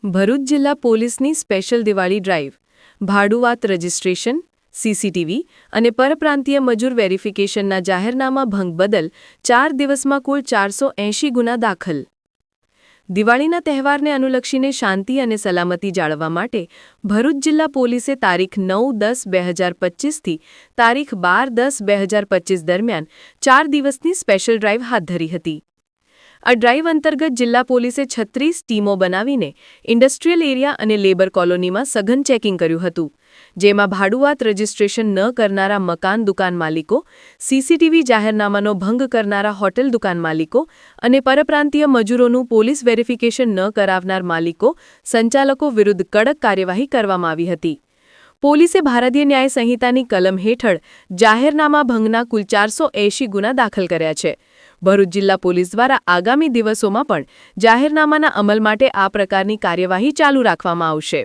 ભરૂચ જિલ્લા પોલીસની special Diwali drive ભાડુઆત રજિસ્ટ્રેશન સીસીટીવી અને પરપ્રાંતીય મજૂર વેરિફિકેશનના જાહેરનામા ભંગ બદલ 4 દિવસમાં કુલ 480 ગુના દાખલ. દિવાળીના તહેવારને અનુલક્ષીને શાંતિ અને સલામતી જાળવવા માટે ભરૂચ જિલ્લા પોલીસે તારીખ 9-10-2025 થી તારીખ 12-10-2025 દરમિયાન 4 દિવસની સ્પેશિયલ ડ્રાઇવ હાથ ધરી હતી. આ ડ્રાઇવ અંતર્ગત જિલ્લા પોલીસે 36 ટીમો બનાવીને ઇન્ડસ્ટ્રીયલ એરિયા અને લેબર કોલોનીમાં સઘન ચેકિંગ કર્યું હતું, જેમાં ભાડુઆત રજિસ્ટ્રેશન ન કરનારા મકાન દુકાન માલિકો, સીસીટીવી જાહેરનામાનો ભંગ કરનારા હોટેલ દુકાન માલિકો અને પરપ્રાંતીય મજૂરોનું પોલીસ વેરિફિકેશન ન કરાવનાર માલિકો, સંચાલકો વિરુદ્ધ કડક કાર્યવાહી કરવામાં આવી હતી. પોલીસે ભારતીય ન્યાય સંહિતાની કલમ હેઠળ જાહેરનામા ભંગના કુલ 480 ગુના દાખલ કર્યા છે. ભરૂચ જિલ્લા પોલીસ દ્વારા આગામી દિવસોમાં પણ જાહેરનામાના અમલ માટે આ પ્રકારની કાર્યવાહી ચાલુ રાખવામાં આવશે.